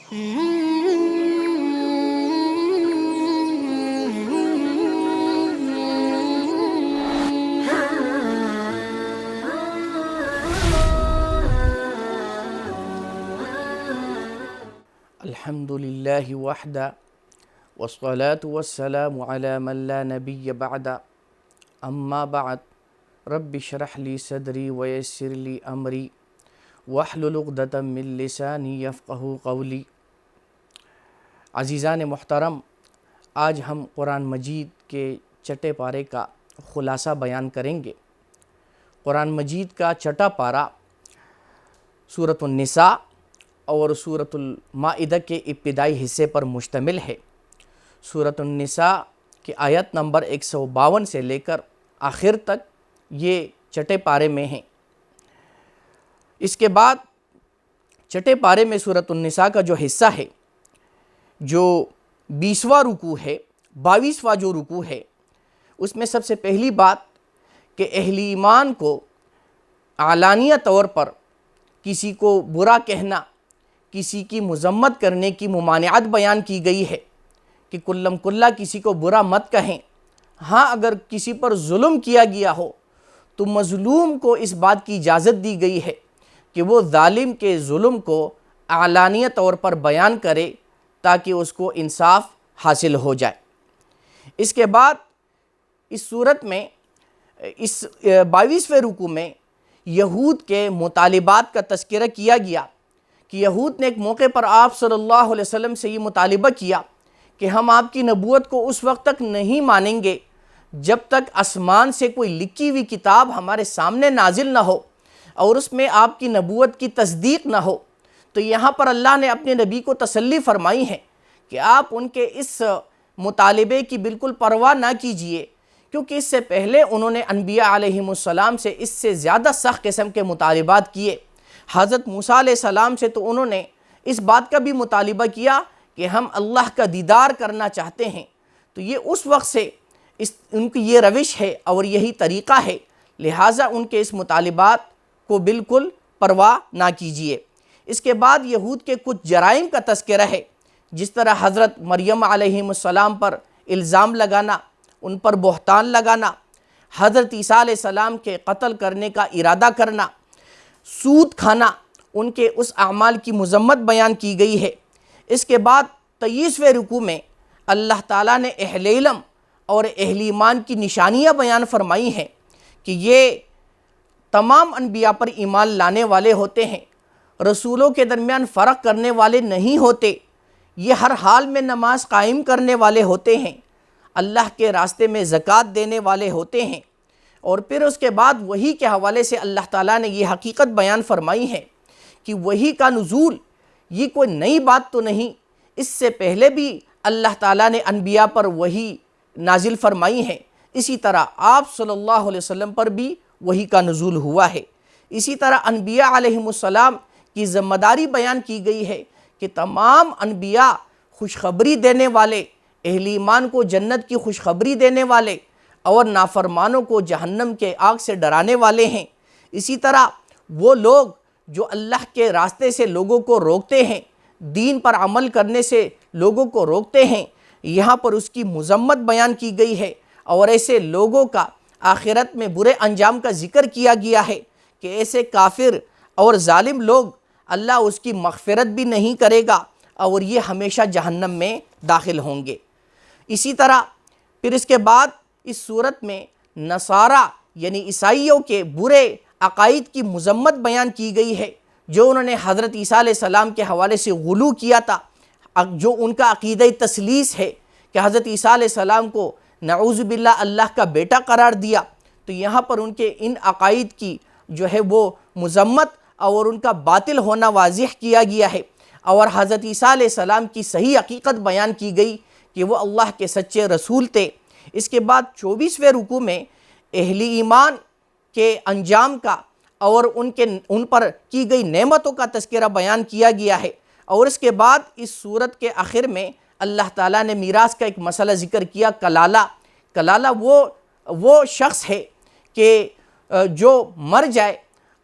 الحمد للہ وحدہ والصلاة والسلام علی من لا نبی بعد اما بعد رب اشرح لی صدری ویسر لی امری واحلل عقدۃ من لسانی یفقہوا قولی۔ عزیزان محترم، آج ہم قرآن مجید کے چھٹے پارے کا خلاصہ بیان کریں گے۔ قرآن مجید کا چھٹا پارہ سورۃ النساء اور سورۃ المائدہ کے ابتدائی حصے پر مشتمل ہے۔ سورۃ النساء کی آیت نمبر 152 سے لے کر آخر تک یہ چھٹے پارے میں ہیں۔ اس کے بعد چھٹے پارے میں سورۃ النساء کا جو حصہ ہے، جو 20واں رکوع ہے، 22واں جو رکوع ہے، اس میں سب سے پہلی بات کہ اہل ایمان کو اعلانیہ طور پر کسی کو برا کہنا، کسی کی مذمت کرنے کی ممانعت بیان کی گئی ہے کہ کلم کلہ کسی کو برا مت کہیں۔ ہاں، اگر کسی پر ظلم کیا گیا ہو تو مظلوم کو اس بات کی اجازت دی گئی ہے کہ وہ ظالم کے ظلم کو اعلانیہ طور پر بیان کرے تاکہ اس کو انصاف حاصل ہو جائے۔ اس کے بعد اس صورت میں اس 22ویں رکوع میں یہود کے مطالبات کا تذکرہ کیا گیا کہ یہود نے ایک موقع پر آپ صلی اللہ علیہ وسلم سے یہ مطالبہ کیا کہ ہم آپ کی نبوت کو اس وقت تک نہیں مانیں گے جب تک آسمان سے کوئی لکھی ہوئی کتاب ہمارے سامنے نازل نہ ہو اور اس میں آپ کی نبوت کی تصدیق نہ ہو۔ تو یہاں پر اللہ نے اپنے نبی کو تسلی فرمائی ہے کہ آپ ان کے اس مطالبے کی بالکل پرواہ نہ کیجئے، کیونکہ اس سے پہلے انہوں نے انبیاء علیہم السلام سے اس سے زیادہ سخت قسم کے مطالبات کیے۔ حضرت موسیٰ علیہ السلام سے تو انہوں نے اس بات کا بھی مطالبہ کیا کہ ہم اللہ کا دیدار کرنا چاہتے ہیں۔ تو یہ اس وقت سے ان کی یہ روش ہے اور یہی طریقہ ہے، لہٰذا ان کے اس مطالبات کو بالکل پرواہ نہ کیجیے۔ اس کے بعد یہود کے کچھ جرائم کا تذکرہ ہے، جس طرح حضرت مریم علیہ السلام پر الزام لگانا، ان پر بہتان لگانا، حضرت عیسیٰ علیہ السلام کے قتل کرنے کا ارادہ کرنا، سود کھانا، ان کے اس اعمال کی مذمت بیان کی گئی ہے۔ اس کے بعد 23ویں رکوع میں اللہ تعالیٰ نے اہل علم اور اہل ایمان کی نشانیاں بیان فرمائی ہیں کہ یہ تمام انبیاء پر ایمان لانے والے ہوتے ہیں، رسولوں کے درمیان فرق کرنے والے نہیں ہوتے، یہ ہر حال میں نماز قائم کرنے والے ہوتے ہیں، اللہ کے راستے میں زکوٰۃ دینے والے ہوتے ہیں۔ اور پھر اس کے بعد وحی کے حوالے سے اللہ تعالیٰ نے یہ حقیقت بیان فرمائی ہے کہ وحی کا نزول یہ کوئی نئی بات تو نہیں، اس سے پہلے بھی اللہ تعالیٰ نے انبیاء پر وحی نازل فرمائی ہے، اسی طرح آپ صلی اللہ علیہ وسلم پر بھی وحی کا نزول ہوا ہے۔ اسی طرح انبیاء علیہم السلام کی ذمہ داری بیان کی گئی ہے کہ تمام انبیاء خوشخبری دینے والے، اہل ایمان کو جنت کی خوشخبری دینے والے اور نافرمانوں کو جہنم کے آگ سے ڈرانے والے ہیں۔ اسی طرح وہ لوگ جو اللہ کے راستے سے لوگوں کو روکتے ہیں، دین پر عمل کرنے سے لوگوں کو روکتے ہیں، یہاں پر اس کی مذمت بیان کی گئی ہے اور ایسے لوگوں کا آخرت میں برے انجام کا ذکر کیا گیا ہے کہ ایسے کافر اور ظالم لوگ اللہ اس کی مغفرت بھی نہیں کرے گا اور یہ ہمیشہ جہنم میں داخل ہوں گے۔ اسی طرح پھر اس کے بعد اس صورت میں نصارہ یعنی عیسائیوں کے برے عقائد کی مذمت بیان کی گئی ہے، جو انہوں نے حضرت عیسیٰ علیہ السلام کے حوالے سے غلو کیا تھا، جو ان کا عقیدہ تثلیث ہے کہ حضرت عیسیٰ علیہ السلام کو نعوذ باللہ اللہ کا بیٹا قرار دیا۔ تو یہاں پر ان کے ان عقائد کی جو ہے وہ مذمت اور ان کا باطل ہونا واضح کیا گیا ہے، اور حضرت عیسیٰ علیہ السلام کی صحیح حقیقت بیان کی گئی کہ وہ اللہ کے سچے رسول تھے۔ اس کے بعد 24ویں رکوع میں اہل ایمان کے انجام کا اور ان پر کی گئی نعمتوں کا تذکرہ بیان کیا گیا ہے، اور اس کے بعد اس صورت کے آخر میں اللہ تعالیٰ نے میراث کا ایک مسئلہ ذکر کیا، کلالہ وہ شخص ہے کہ جو مر جائے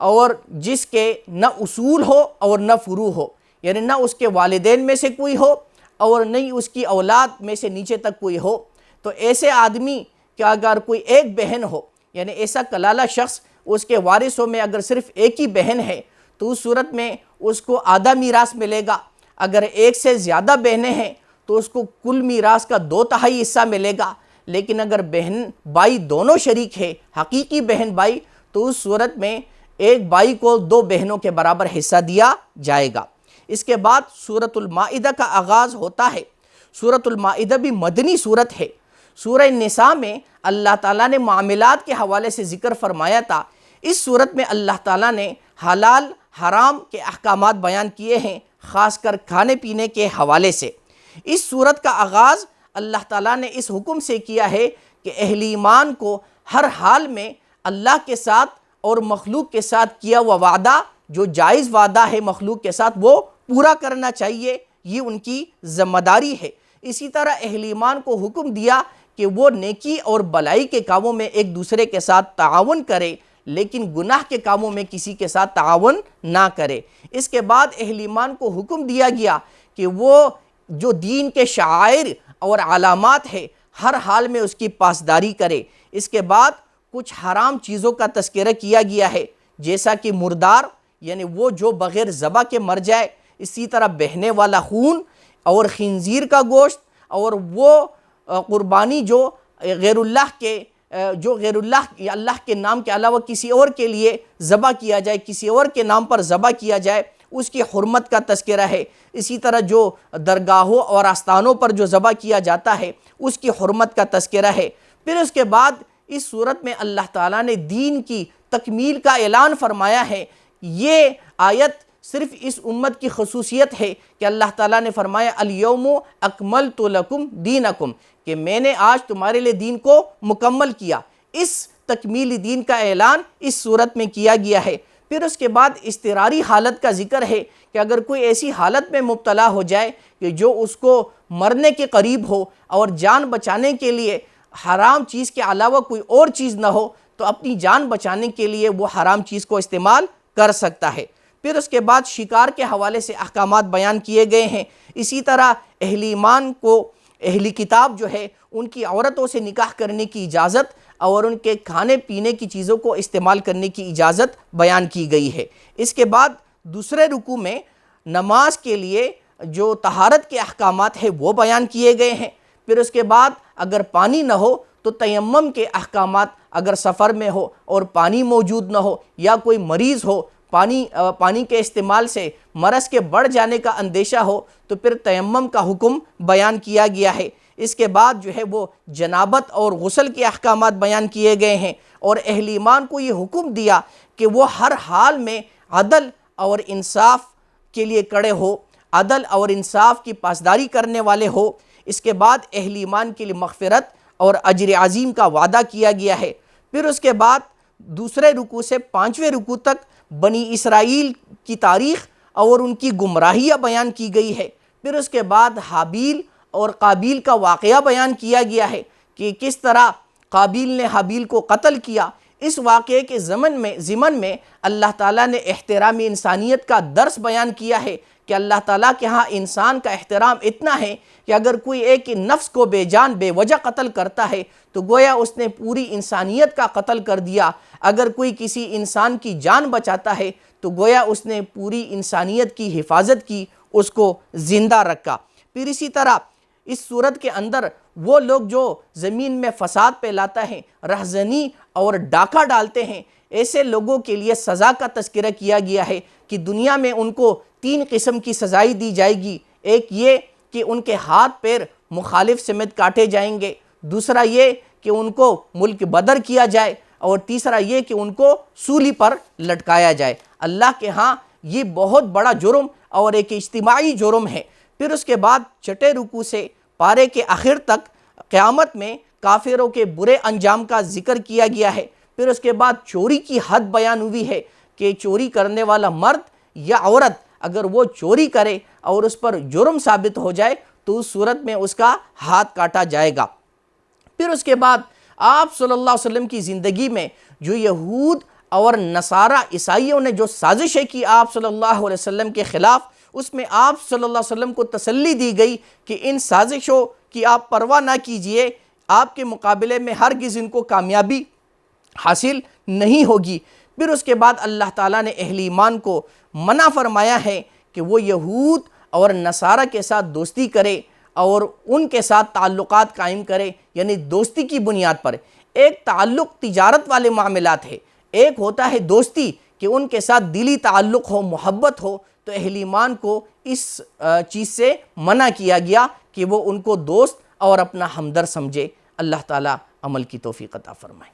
اور جس کے نہ اصول ہو اور نہ فروع ہو، یعنی نہ اس کے والدین میں سے کوئی ہو اور نہ ہی اس کی اولاد میں سے نیچے تک کوئی ہو، تو ایسے آدمی کہ اگر کوئی ایک بہن ہو، یعنی ایسا کلالہ شخص اس کے وارثوں میں اگر صرف ایک ہی بہن ہے تو اس صورت میں اس کو آدھا میراث ملے گا۔ اگر ایک سے زیادہ بہنیں ہیں تو اس کو کل میراث کا 2/3 حصہ ملے گا۔ لیکن اگر بہن بھائی دونوں شریک ہے، حقیقی بہن بھائی، تو اس صورت میں ایک بھائی کو 2 بہنوں کے برابر حصہ دیا جائے گا۔ اس کے بعد سورۃ المائدہ کا آغاز ہوتا ہے۔ سورۃ المائدہ بھی مدنی سورت ہے۔ سورہ نساء میں اللہ تعالیٰ نے معاملات کے حوالے سے ذکر فرمایا تھا، اس سورت میں اللہ تعالیٰ نے حلال حرام کے احکامات بیان کیے ہیں، خاص کر کھانے پینے کے حوالے سے۔ اس سورت کا آغاز اللہ تعالیٰ نے اس حکم سے کیا ہے کہ اہل ایمان کو ہر حال میں اللہ کے ساتھ اور مخلوق کے ساتھ کیا ہوا وعدہ، جو جائز وعدہ ہے مخلوق کے ساتھ، وہ پورا کرنا چاہیے، یہ ان کی ذمہ داری ہے۔ اسی طرح اہل ایمان کو حکم دیا کہ وہ نیکی اور بلائی کے کاموں میں ایک دوسرے کے ساتھ تعاون کرے، لیکن گناہ کے کاموں میں کسی کے ساتھ تعاون نہ کرے۔ اس کے بعد اہل ایمان کو حکم دیا گیا کہ وہ جو دین کے شعائر اور علامات ہے ہر حال میں اس کی پاسداری کرے۔ اس کے بعد کچھ حرام چیزوں کا تذکرہ کیا گیا ہے، جیسا کہ مردار، یعنی وہ جو بغیر ذبح کے مر جائے، اسی طرح بہنے والا خون اور خنزیر کا گوشت، اور وہ قربانی جو غیر اللہ یا اللہ کے نام کے علاوہ کسی اور کے لیے ذبح کیا جائے، کسی اور کے نام پر ذبح کیا جائے، اس کی حرمت کا تذکرہ ہے۔ اسی طرح جو درگاہوں اور آستانوں پر جو ذبح کیا جاتا ہے اس کی حرمت کا تذکرہ ہے۔ پھر اس کے بعد اس صورت میں اللہ تعالیٰ نے دین کی تکمیل کا اعلان فرمایا ہے۔ یہ آیت صرف اس امت کی خصوصیت ہے کہ اللہ تعالیٰ نے فرمایا الیوم اکملت لکم دینکم، کہ میں نے آج تمہارے لیے دین کو مکمل کیا۔ اس تکمیل دین کا اعلان اس صورت میں کیا گیا ہے۔ پھر اس کے بعد اضطراری حالت کا ذکر ہے کہ اگر کوئی ایسی حالت میں مبتلا ہو جائے کہ جو اس کو مرنے کے قریب ہو اور جان بچانے کے لیے حرام چیز کے علاوہ کوئی اور چیز نہ ہو، تو اپنی جان بچانے کے لیے وہ حرام چیز کو استعمال کر سکتا ہے۔ پھر اس کے بعد شکار کے حوالے سے احکامات بیان کیے گئے ہیں۔ اسی طرح اہل ایمان کو اہلی کتاب جو ہے ان کی عورتوں سے نکاح کرنے کی اجازت اور ان کے کھانے پینے کی چیزوں کو استعمال کرنے کی اجازت بیان کی گئی ہے۔ اس کے بعد دوسرے رکوع میں نماز کے لیے جو طہارت کے احکامات ہیں وہ بیان کیے گئے ہیں۔ پھر اس کے بعد اگر پانی نہ ہو تو تیمم کے احکامات، اگر سفر میں ہو اور پانی موجود نہ ہو یا کوئی مریض ہو، پانی کے استعمال سے مرض کے بڑھ جانے کا اندیشہ ہو، تو پھر تیمم کا حکم بیان کیا گیا ہے۔ اس کے بعد جو ہے وہ جنابت اور غسل کے احکامات بیان کیے گئے ہیں، اور اہل ایمان کو یہ حکم دیا کہ وہ ہر حال میں عدل اور انصاف کے لیے کڑے ہو، عدل اور انصاف کی پاسداری کرنے والے ہو۔ اس کے بعد اہل ایمان کے لیے مغفرت اور اجر عظیم کا وعدہ کیا گیا ہے۔ پھر اس کے بعد دوسرے رکوع سے 5ویں رکوع تک بنی اسرائیل کی تاریخ اور ان کی گمراہیاں بیان کی گئی ہے۔ پھر اس کے بعد حابیل اور قابیل کا واقعہ بیان کیا گیا ہے کہ کس طرح قابیل نے حابیل کو قتل کیا۔ اس واقعے کے ضمن میں اللہ تعالیٰ نے احترام انسانیت کا درس بیان کیا ہے کہ اللہ تعالیٰ کے ہاں انسان کا احترام اتنا ہے کہ اگر کوئی ایک نفس کو بے جان بے وجہ قتل کرتا ہے تو گویا اس نے پوری انسانیت کا قتل کر دیا۔ اگر کوئی کسی انسان کی جان بچاتا ہے تو گویا اس نے پوری انسانیت کی حفاظت کی، اس کو زندہ رکھا۔ پھر اسی طرح اس صورت کے اندر وہ لوگ جو زمین میں فساد پھیلاتا ہے، رہزنی اور ڈاکہ ڈالتے ہیں، ایسے لوگوں کے لیے سزا کا تذکرہ کیا گیا ہے کہ دنیا میں ان کو 3 قسم کی سزائیں دی جائے گی۔ ایک یہ کہ ان کے ہاتھ پیر مخالف سمت کاٹے جائیں گے، دوسرا یہ کہ ان کو ملک بدر کیا جائے، اور تیسرا یہ کہ ان کو سولی پر لٹکایا جائے۔ اللہ کے ہاں یہ بہت بڑا جرم اور ایک اجتماعی جرم ہے۔ پھر اس کے بعد 6 رکوع سے پارے کے آخر تک قیامت میں کافروں کے برے انجام کا ذکر کیا گیا ہے۔ پھر اس کے بعد چوری کی حد بیان ہوئی ہے کہ چوری کرنے والا مرد یا عورت اگر وہ چوری کرے اور اس پر جرم ثابت ہو جائے تو اس صورت میں اس کا ہاتھ کاٹا جائے گا۔ پھر اس کے بعد آپ صلی اللہ علیہ وسلم کی زندگی میں جو یہود اور نصارہ عیسائیوں نے جو سازشیں کی آپ صلی اللہ علیہ وسلم کے خلاف، اس میں آپ صلی اللہ علیہ وسلم کو تسلی دی گئی کہ ان سازشوں کی آپ پرواہ نہ کیجئے، آپ کے مقابلے میں ہرگز ان کو کامیابی حاصل نہیں ہوگی۔ پھر اس کے بعد اللہ تعالیٰ نے اہل ایمان کو منع فرمایا ہے کہ وہ یہود اور نصارہ کے ساتھ دوستی کرے اور ان کے ساتھ تعلقات قائم کرے، یعنی دوستی کی بنیاد پر۔ ایک تعلق تجارت والے معاملات ہے، ایک ہوتا ہے دوستی کہ ان کے ساتھ دلی تعلق ہو، محبت ہو۔ تو اہل ایمان کو اس چیز سے منع کیا گیا کہ وہ ان کو دوست اور اپنا ہمدرد سمجھے۔ اللہ تعالیٰ عمل کی توفیق عطا فرمائے۔